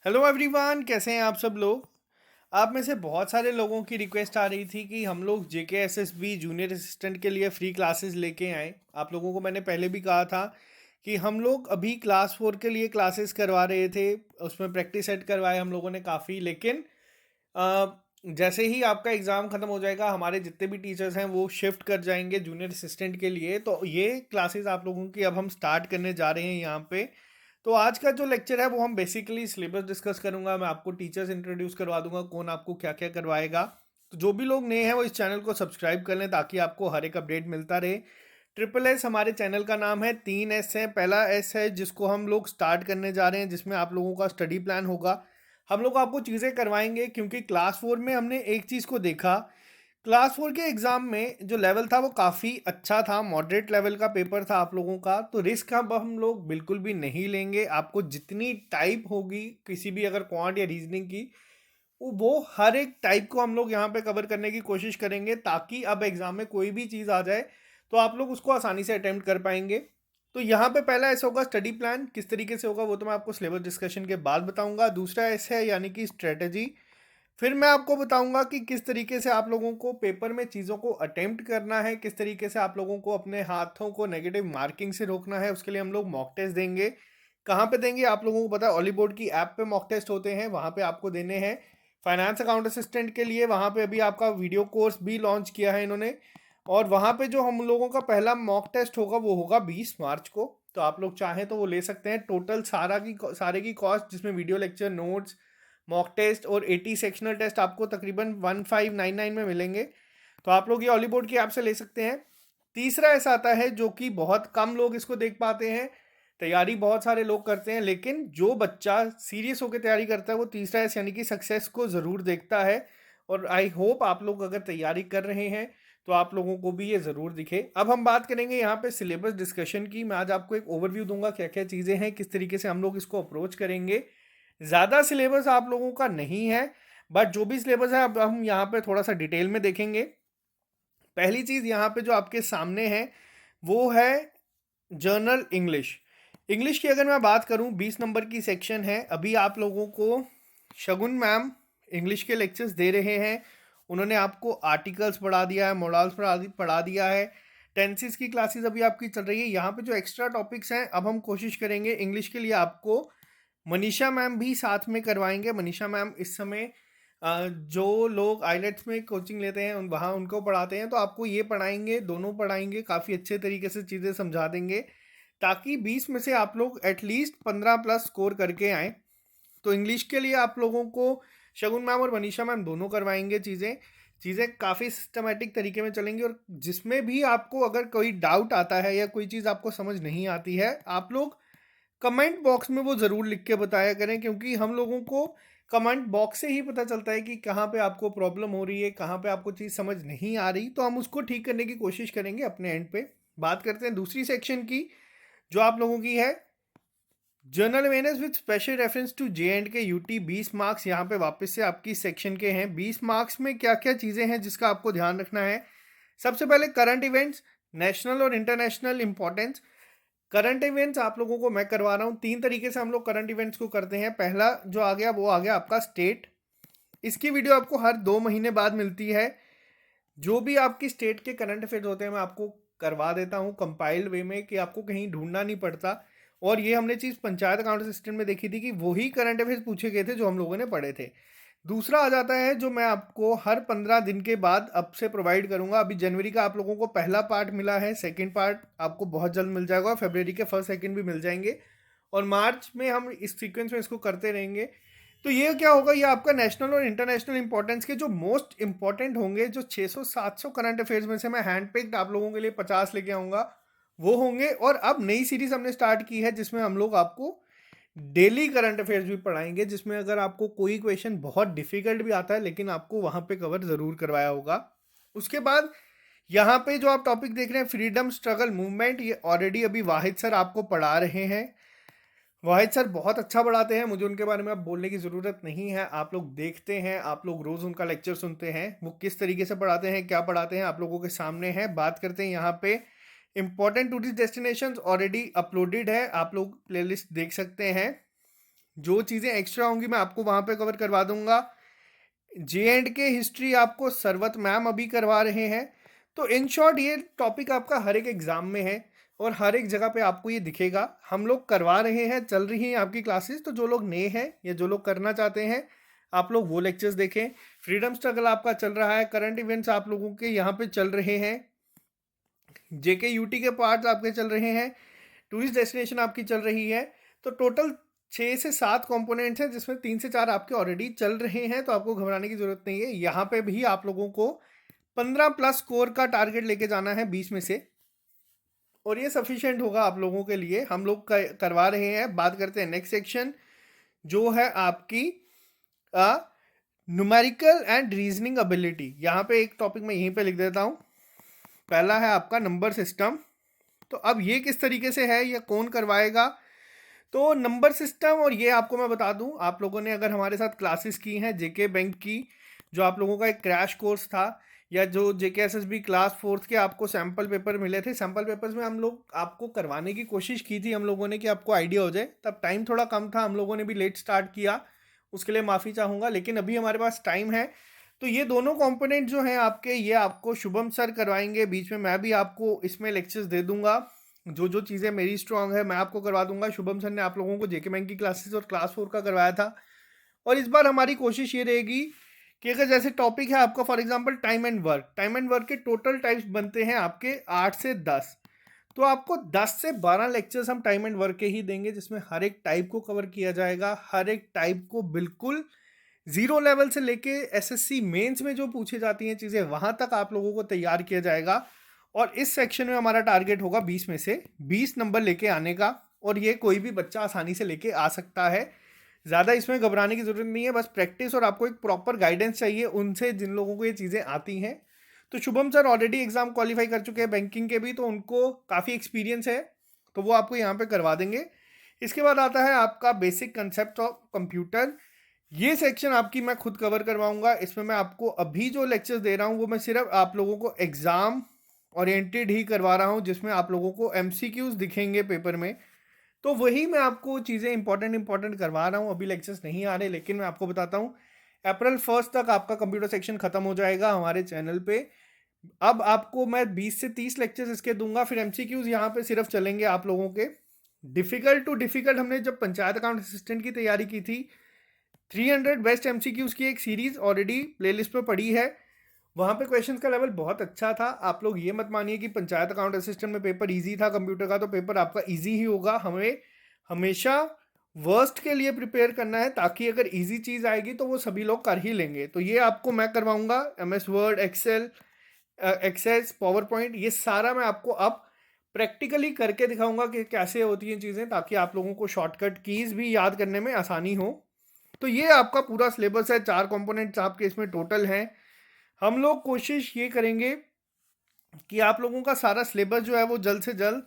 Hello everyone, कैसे हैं आप सब लोग। आप में से बहुत सारे लोगों की रिक्वेस्ट आ रही थी कि हम लोग जेकेएसएसबी जूनियर असिस्टेंट के लिए फ्री क्लासेस लेके आए। आप लोगों को मैंने पहले भी कहा था कि हम लोग अभी क्लास 4 के लिए क्लासेस करवा रहे थे। उसमें प्रैक्टिस सेट करवाए हम लोगों ने काफ़ी, लेकिन जैसे ही आपका एग्ज़ाम ख़त्म हो जाएगा हमारे जितने भी टीचर्स हैं वो शिफ्ट कर जाएंगे जूनियर असिस्टेंट के लिए। तो ये क्लासेस आप लोगों की अब हम स्टार्ट करने जा रहे हैं यहाँ पे। तो आज का जो लेक्चर है वो हम बेसिकली सिलेबस डिस्कस करूंगा। मैं आपको टीचर्स इंट्रोड्यूस करवा दूंगा कौन आपको क्या क्या करवाएगा। तो जो भी लोग नए हैं वो इस चैनल को सब्सक्राइब कर लें ताकि आपको हर एक अपडेट मिलता रहे। ट्रिपल एस हमारे चैनल का नाम है। 3 एस है। पहला एस है जिसको हम लोग स्टार्ट करने जा रहे हैं, जिसमें आप लोगों का स्टडी प्लान होगा। हम लोग आपको चीज़ें करवाएंगे क्योंकि क्लास 4 में हमने एक चीज़ को देखा। क्लास 4 के एग्ज़ाम में जो लेवल था वो काफ़ी अच्छा था, मॉडरेट लेवल का पेपर था आप लोगों का। तो रिस्क अब हम लोग बिल्कुल भी नहीं लेंगे। आपको जितनी टाइप होगी किसी भी अगर क्वांट या रीजनिंग की, वो हर एक टाइप को हम लोग यहाँ पे कवर करने की कोशिश करेंगे ताकि अब एग्ज़ाम में कोई भी चीज़ आ जाए तो आप लोग उसको आसानी से अटेम्प्ट कर पाएंगे। तो यहाँ पे पहला ऐसा होगा स्टडी प्लान किस तरीके से होगा, वो तो मैं आपको सिलेबस डिस्कशन के बाद बताऊंगा। दूसरा ऐसा है यानी कि स्ट्रेटजी। फिर मैं आपको बताऊंगा कि किस तरीके से आप लोगों को पेपर में चीज़ों को अटेम्प्ट करना है, किस तरीके से आप लोगों को अपने हाथों को नेगेटिव मार्किंग से रोकना है। उसके लिए हम लोग मॉक टेस्ट देंगे। कहाँ पे देंगे आप लोगों को पता है, ऑली बोर्ड की ऐप पे मॉक टेस्ट होते हैं, वहाँ पे आपको देने हैं। फाइनेंस अकाउंट असिस्टेंट के लिए वहाँ पे अभी आपका वीडियो कोर्स भी लॉन्च किया है इन्होंने। और वहाँ पे जो हम लोगों का पहला मॉक टेस्ट होगा वो होगा 20 मार्च को। तो आप लोग चाहें तो वो ले सकते हैं। टोटल सारे की कॉस्ट जिसमें video lecture, notes, mock test और 80 सेक्शनल टेस्ट आपको तकरीबन 1599 में मिलेंगे। तो आप लोग ये ऑलीबोर्ड की ऐप से ले सकते हैं। तीसरा ऐसा आता है जो कि बहुत कम लोग इसको देख पाते हैं। तैयारी बहुत सारे लोग करते हैं लेकिन जो बच्चा सीरियस होकर तैयारी करता है वो तीसरा ऐसा यानी कि सक्सेस को ज़रूर देखता है। और आई होप आप लोग अगर तैयारी कर रहे हैं तो आप लोगों को भी ये ज़रूर दिखे। अब हम बात करेंगे यहाँ पे सिलेबस डिस्कशन की। मैं आज आपको एक ओवरव्यू दूंगा क्या क्या चीज़ें हैं, किस तरीके से हम लोग इसको अप्रोच करेंगे। ज़्यादा सिलेबस आप लोगों का नहीं है, बट जो भी सिलेबस है अब हम यहाँ पे थोड़ा सा डिटेल में देखेंगे। पहली चीज़ यहाँ पे जो आपके सामने है वो है जर्नल इंग्लिश। इंग्लिश की अगर मैं बात करूँ 20 नंबर की सेक्शन है। अभी आप लोगों को शगुन मैम इंग्लिश के लेक्चर्स दे रहे हैं। उन्होंने आपको आर्टिकल्स पढ़ा दिया है, मॉडल्स पढ़ा दिया है। टेंसेस की क्लासेस अभी आपकी चल रही है। यहाँ पे जो एक्स्ट्रा टॉपिक्स हैं अब हम कोशिश करेंगे इंग्लिश के लिए आपको मनीषा मैम भी साथ में करवाएंगे। मनीषा मैम इस समय जो लोग आइलेट्स में कोचिंग लेते हैं वहाँ उनको पढ़ाते हैं, तो आपको ये पढ़ाएंगे, दोनों पढ़ाएंगे, काफ़ी अच्छे तरीके से चीज़ें समझा देंगे ताकि 20 में से आप लोग एटलीस्ट 15+ स्कोर करके आएँ। तो इंग्लिश के लिए आप लोगों को शगुन मैम और मनीषा मैम दोनों करवाएंगे। चीज़ें चीज़ें काफ़ी सिस्टमेटिक तरीके में चलेंगी। और जिसमें भी आपको अगर कोई डाउट आता है या कोई चीज़ आपको समझ नहीं आती है, आप लोग कमेंट बॉक्स में वो ज़रूर लिख के बताया करें, क्योंकि हम लोगों को कमेंट बॉक्स से ही पता चलता है कि कहाँ पे आपको प्रॉब्लम हो रही है, कहाँ पे आपको चीज़ समझ नहीं आ रही। तो हम उसको ठीक करने की कोशिश करेंगे अपने एंड पे। बात करते हैं दूसरी सेक्शन की जो आप लोगों की है general awareness with special reference to J and K UT. 20 marks यहाँ पे वापस से आपकी सेक्शन के हैं। 20 मार्क्स में क्या क्या चीज़ें हैं जिसका आपको ध्यान रखना है। सबसे पहले करंट इवेंट्स, नेशनल और इंटरनेशनल इंपॉर्टेंस। करंट इवेंट्स आप लोगों को मैं करवा रहा हूँ। 3 तरीके से हम लोग करंट इवेंट्स को करते हैं। पहला जो आ गया वो आ गया आपका स्टेट। इसकी वीडियो आपको हर 2 महीने बाद मिलती है। जो भी आपकी स्टेट के करंट अफेयर्स होते हैं मैं आपको करवा देता हूँ कंपाइल्ड वे में, कि आपको कहीं ढूंढना नहीं पड़ता। और ये हमने चीज़ पंचायत अकाउंट सिस्टम में देखी थी कि वही करंट अफेयर्स पूछे गए थे जो हम लोगों ने पढ़े थे। दूसरा आ जाता है जो मैं आपको हर 15 दिन के बाद अब से प्रोवाइड करूंगा। अभी जनवरी का आप लोगों को पहला पार्ट मिला है, सेकंड पार्ट आपको बहुत जल्द मिल जाएगा, फरवरी के फर्स्ट सेकंड भी मिल जाएंगे। और मार्च में हम इस सीक्वेंस में इसको करते रहेंगे। तो ये क्या होगा, ये आपका नेशनल और इंटरनेशनल इंपॉर्टेंस के जो मोस्ट इंपॉर्टेंट होंगे, जो 600-700 करंट अफेयर्स में से मैं हैंड पिक्ड आप लोगों के लिए 50 लेके आऊँगा, वो होंगे। और अब नई सीरीज हमने स्टार्ट की है जिसमें हम लोग आपको डेली करंट अफेयर्स भी पढ़ाएंगे, जिसमें अगर आपको कोई क्वेश्चन बहुत डिफिकल्ट भी आता है लेकिन आपको वहाँ पे कवर ज़रूर करवाया होगा। उसके बाद यहाँ पे जो आप टॉपिक देख रहे हैं फ्रीडम स्ट्रगल मूवमेंट, ये ऑलरेडी अभी वाहिद सर आपको पढ़ा रहे हैं। वाहिद सर बहुत अच्छा पढ़ाते हैं, मुझे उनके बारे में अब बोलने की ज़रूरत नहीं है। आप लोग देखते हैं, आप लोग रोज़ उनका लेक्चर सुनते हैं, वो किस तरीके से पढ़ाते हैं, क्या पढ़ाते हैं, आप लोगों के सामने है। बात करते हैं यहाँ पे important tourist destinations, already uploaded है, आप लोग प्लेलिस्ट देख सकते हैं। जो चीज़ें एक्स्ट्रा होंगी मैं आपको वहाँ पे कवर करवा दूंगा। J&K हिस्ट्री आपको सरवत मैम अभी करवा रहे हैं। तो इन शॉर्ट ये टॉपिक आपका हर एक एग्जाम में है और हर एक जगह पे आपको ये दिखेगा। हम लोग करवा रहे हैं, चल रही हैं आपकी क्लासेस। तो जो लोग नए हैं या जो लोग करना चाहते हैं, आप लोग वो लेक्चर्स देखें। फ्रीडम स्ट्रगल आपका चल रहा है, करंट इवेंट्स आप लोगों के यहाँ पे चल रहे हैं, JK UT के पार्ट्स आपके चल रहे हैं, टूरिस्ट डेस्टिनेशन आपकी चल रही है। तो टोटल 6 से 7 कंपोनेंट्स हैं जिसमें 3 से 4 आपके ऑलरेडी चल रहे हैं। तो आपको घबराने की जरूरत नहीं है। यहाँ पे भी आप लोगों को 15+ स्कोर का टारगेट लेके जाना है 20 में से, और ये सफिशिएंट होगा आप लोगों के लिए। हम लोग करवा रहे हैं। बात करते हैं नेक्स्ट सेक्शन, जो है आपकी न्यूमेरिकल एंड रीजनिंग एबिलिटी। यहाँ पे एक टॉपिक मैं यहीं पे लिख देता हूँ। पहला है आपका नंबर सिस्टम। तो अब ये किस तरीके से है, या कौन करवाएगा? तो नंबर सिस्टम, और ये आपको मैं बता दूं, आप लोगों ने अगर हमारे साथ क्लासेस की हैं JK बैंक की, जो आप लोगों का एक क्रैश कोर्स था, या जो JK SSB क्लास 4th के आपको सैम्पल पेपर मिले थे, सैम्पल पेपर्स में हम लोग आपको करवाने की कोशिश की थी हम लोगों ने कि आपको आइडिया हो जाए। तब टाइम थोड़ा कम था, हम लोगों ने भी लेट स्टार्ट किया, उसके लिए माफ़ी चाहूँगा, लेकिन अभी हमारे पास टाइम है। तो ये दोनों कंपोनेंट जो हैं आपके, ये आपको शुभम सर करवाएंगे। बीच में मैं भी आपको इसमें लेक्चर्स दे दूंगा। जो जो चीज़ें मेरी स्ट्रांग है मैं आपको करवा दूंगा। शुभम सर ने आप लोगों को JK बैंक की क्लासेस और क्लास 4 का करवाया था। और इस बार हमारी कोशिश ये रहेगी कि अगर जैसे टॉपिक है आपका for example time and work के टोटल टाइप्स बनते हैं आपके 8 से 10। तो आपको 10 से 12 लेक्चर्स हम टाइम एंड वर्क के ही देंगे, जिसमें हर एक टाइप को कवर किया जाएगा। हर एक टाइप को बिल्कुल 0 लेवल से लेके SSC मेंस में जो पूछी जाती हैं चीज़ें, वहाँ तक आप लोगों को तैयार किया जाएगा। और इस सेक्शन में हमारा टारगेट होगा 20 में से 20 नंबर लेके आने का। और ये कोई भी बच्चा आसानी से लेके आ सकता है। ज़्यादा इसमें घबराने की ज़रूरत नहीं है, बस प्रैक्टिस और आपको एक प्रॉपर गाइडेंस चाहिए उनसे जिन लोगों को ये चीज़ें आती हैं। तो Shubham sir already exam qualify कर चुके हैं बैंकिंग के भी, तो उनको काफ़ी एक्सपीरियंस है, तो वो आपको यहाँ पे करवा देंगे। इसके बाद आता है आपका बेसिक कंसेप्ट ऑफ कंप्यूटर। ये सेक्शन आपकी मैं खुद कवर करवाऊंगा। इसमें मैं आपको अभी जो लेक्चर्स दे रहा हूँ वो मैं सिर्फ आप लोगों को एग्ज़ाम ओरिएंटेड ही करवा रहा हूँ, जिसमें आप लोगों को MCQs दिखेंगे पेपर में। तो वही मैं आपको चीज़ें इंपॉर्टेंट करवा रहा हूँ। अभी लेक्चर्स नहीं आ रहे, लेकिन मैं आपको बताता हूँ अप्रैल 1 तक आपका कंप्यूटर सेक्शन ख़त्म हो जाएगा हमारे चैनल पे। अब आपको मैं 20 से 30 लेक्चर्स इसके दूंगा, फिर MCQs यहाँ पे सिर्फ चलेंगे आप लोगों के। डिफ़िकल्ट टू डिफ़िकल्ट हमने जब पंचायत अकाउंट असिस्टेंट की तैयारी की थी, 300 बेस्ट MCQs की एक सीरीज़ ऑलरेडी प्लेलिस्ट पे पड़ी है। वहाँ पे क्वेश्चंस का लेवल बहुत अच्छा था। आप लोग ये मत मानिए कि पंचायत अकाउंट असिस्टेंट में पेपर इजी था कंप्यूटर का, तो पेपर आपका इजी ही होगा। हमें हमेशा वर्स्ट के लिए प्रिपेयर करना है, ताकि अगर इजी चीज़ आएगी तो वो सभी लोग कर ही लेंगे। तो ये आपको मैं करवाऊँगा। MS Word, Excel, Access, PowerPoint, ये सारा मैं आपको अब प्रैक्टिकली करके दिखाऊंगा कि कैसे होती हैं चीज़ें, ताकि आप लोगों को शॉर्टकट कीज़ भी याद करने में आसानी हो। तो ये आपका पूरा सिलेबस है। 4 कंपोनेंट्स आपके इसमें टोटल हैं। हम लोग कोशिश ये करेंगे कि आप लोगों का सारा सिलेबस जो है वो जल्द से जल्द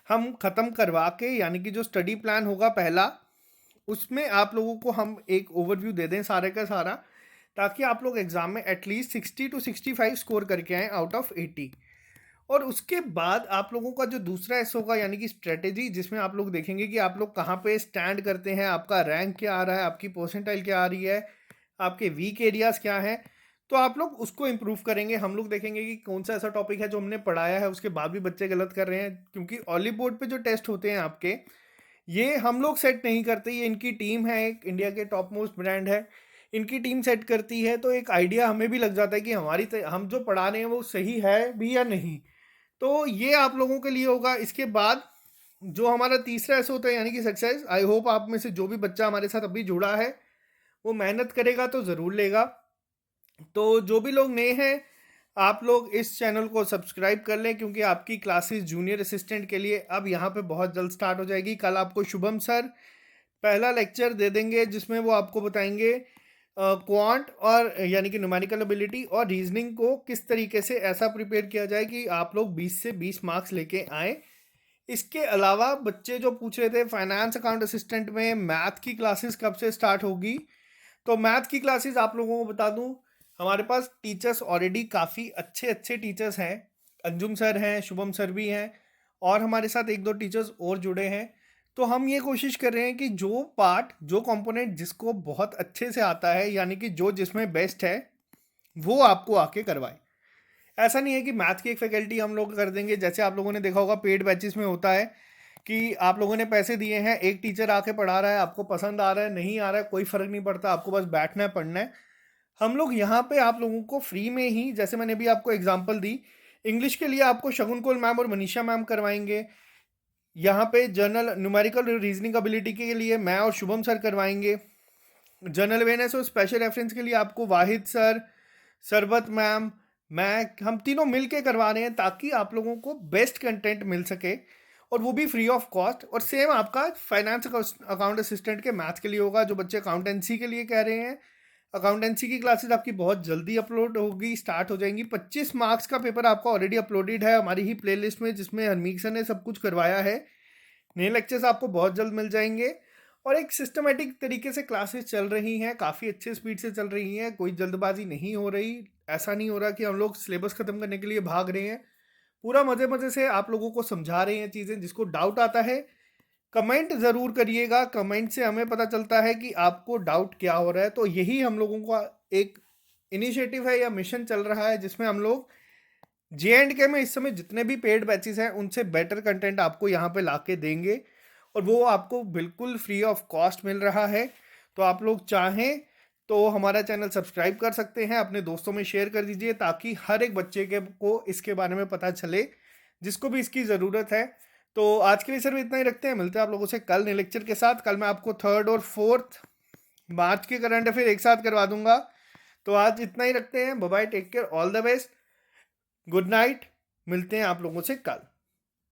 हम ख़त्म करवा के, यानी कि जो स्टडी प्लान होगा पहला, उसमें आप लोगों को हम एक ओवरव्यू दे दें सारे का सारा, ताकि आप लोग एग्ज़ाम में एटलीस्ट 60 to 65 स्कोर करके आएँ आउट ऑफ 80। और उसके बाद आप लोगों का जो दूसरा एस होगा, यानी कि स्ट्रेटेजी, जिसमें आप लोग देखेंगे कि आप लोग कहाँ पे स्टैंड करते हैं, आपका रैंक क्या आ रहा है, आपकी परसेंटाइल क्या आ रही है, आपके वीक एरियाज़ क्या हैं। तो आप लोग उसको इम्प्रूव करेंगे। हम लोग देखेंगे कि कौन सा ऐसा टॉपिक है जो हमने पढ़ाया है उसके बाद भी बच्चे गलत कर रहे हैं, क्योंकि ऑली बोर्ड पे जो टेस्ट होते हैं आपके, ये हम लोग सेट नहीं करते, ये इनकी टीम है, एक इंडिया के टॉप मोस्ट ब्रांड है, इनकी टीम सेट करती है। तो एक आइडिया हमें भी लग जाता है कि हम जो पढ़ा रहे हैं वो सही है भी या नहीं। तो ये आप लोगों के लिए होगा। इसके बाद जो हमारा तीसरा ऐसा होता है, यानी कि सक्सेस। आई होप आप में से जो भी बच्चा हमारे साथ अभी जुड़ा है वो मेहनत करेगा तो ज़रूर लेगा। तो जो भी लोग नए हैं, आप लोग इस चैनल को सब्सक्राइब कर लें, क्योंकि आपकी क्लासेस जूनियर असिस्टेंट के लिए अब यहाँ पे बहुत जल्द स्टार्ट हो जाएगी। कल आपको शुभम सर पहला लेक्चर दे देंगे, जिसमें वो आपको बताएंगे क्वांट और यानी कि न्यूमेरिकल एबिलिटी और रीजनिंग को किस तरीके से ऐसा प्रिपेयर किया जाए कि आप लोग 20 से 20 मार्क्स लेके आएँ। इसके अलावा बच्चे जो पूछ रहे थे फाइनेंस अकाउंट असिस्टेंट में मैथ की क्लासेस कब से स्टार्ट होगी, तो मैथ की क्लासेस आप लोगों को बता दूं, हमारे पास टीचर्स ऑलरेडी काफ़ी अच्छे अच्छे टीचर्स हैं। अंजुम सर हैं, शुभम सर भी हैं, और हमारे साथ 1-2 टीचर्स और जुड़े हैं। तो हम ये कोशिश कर रहे हैं कि जो पार्ट, जो कंपोनेंट जिसको बहुत अच्छे से आता है, यानी कि जो जिसमें बेस्ट है, वो आपको आके करवाए। ऐसा नहीं है कि मैथ की एक फैकल्टी हम लोग कर देंगे। जैसे आप लोगों ने देखा होगा पेड बैचेस में होता है कि आप लोगों ने पैसे दिए हैं, एक टीचर आके पढ़ा रहा है, आपको पसंद आ रहा है नहीं आ रहा है कोई फ़र्क नहीं पड़ता, आपको बस बैठना है पढ़ना है। हम लोग यहाँ पे आप लोगों को फ्री में ही, जैसे मैंने भी आपको एग्जांपल दी, इंग्लिश के लिए आपको शगुन कोल मैम और मनीषा मैम करवाएंगे। यहाँ पे जनरल न्यूमेरिकल रीजनिंग एबिलिटी के लिए मैं और शुभम सर करवाएंगे। जनरल अवेयरनेस और स्पेशल रेफरेंस के लिए आपको वाहिद सर, सरबत मैम, मैं, हम तीनों मिल के करवा रहे हैं ताकि आप लोगों को बेस्ट कंटेंट मिल सके, और वो भी फ्री ऑफ कॉस्ट। और सेम आपका फाइनेंस अकाउंट असिस्टेंट के मैथ के लिए होगा, जो बच्चे अकाउंटेंसी के लिए कह रहे हैं। अकाउंटेंसी की क्लासेस आपकी बहुत जल्दी अपलोड होगी, स्टार्ट हो जाएंगी। 25 मार्क्स का पेपर आपका ऑलरेडी अपलोडेड है हमारी ही प्लेलिस्ट में, जिसमें हरमीक सर ने सब कुछ करवाया है। नए लेक्चर्स आपको बहुत जल्द मिल जाएंगे, और एक सिस्टमेटिक तरीके से क्लासेस चल रही हैं, काफ़ी अच्छे स्पीड से चल रही हैं, कोई जल्दबाजी नहीं हो रही। ऐसा नहीं हो रहा कि हम लोग सिलेबस ख़त्म करने के लिए भाग रहे हैं। पूरा मज़े मज़े से आप लोगों को समझा रहे हैं चीज़ें। जिसको डाउट आता है कमेंट ज़रूर करिएगा, कमेंट से हमें पता चलता है कि आपको डाउट क्या हो रहा है। तो यही हम लोगों का एक इनिशिएटिव है या मिशन चल रहा है, जिसमें हम लोग J&K में इस समय जितने भी पेड बैचेस हैं उनसे बेटर कंटेंट आपको यहाँ पे ला के देंगे, और वो आपको बिल्कुल फ्री ऑफ कॉस्ट मिल रहा है। तो आप लोग चाहें तो हमारा चैनल सब्सक्राइब कर सकते हैं, अपने दोस्तों में शेयर कर दीजिए ताकि हर एक बच्चे को इसके बारे में पता चले, जिसको भी इसकी ज़रूरत है। तो आज के लिए सिर्फ इतना ही रखते हैं, मिलते हैं आप लोगों से कल नए लेक्चर के साथ। कल मैं आपको 3 और 4 मार्च के करंट अफेयर एक साथ करवा दूंगा। तो आज इतना ही रखते हैं, bye bye, take care, all the best, good night. मिलते हैं आप लोगों से कल।